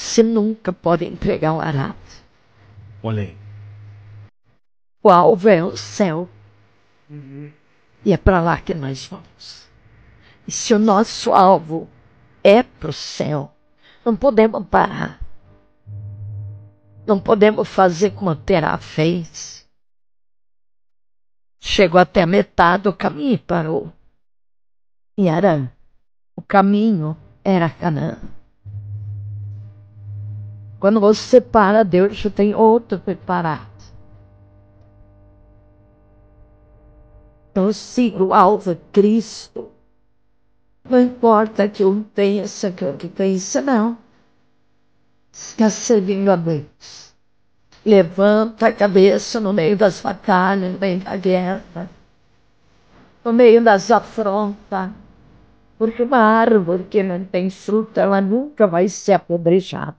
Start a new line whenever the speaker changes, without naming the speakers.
você nunca pode entregar um arado.
Olha aí.
O alvo é o céu. E é para lá que nós vamos. E se o nosso alvo é para o céu, não podemos parar. Não podemos fazer como Terá fez. Chegou até a metade do caminho e parou. E o caminho era Canaã. Quando você para, Deus já tem outro preparado. Então siga o alvo Cristo. Não importa que eu tenha essa isso não. Fica servindo a Deus. Levanta a cabeça no meio das batalhas, no meio da guerra, no meio das afrontas. Porque uma árvore que não tem fruta, ela nunca vai ser apedrejada.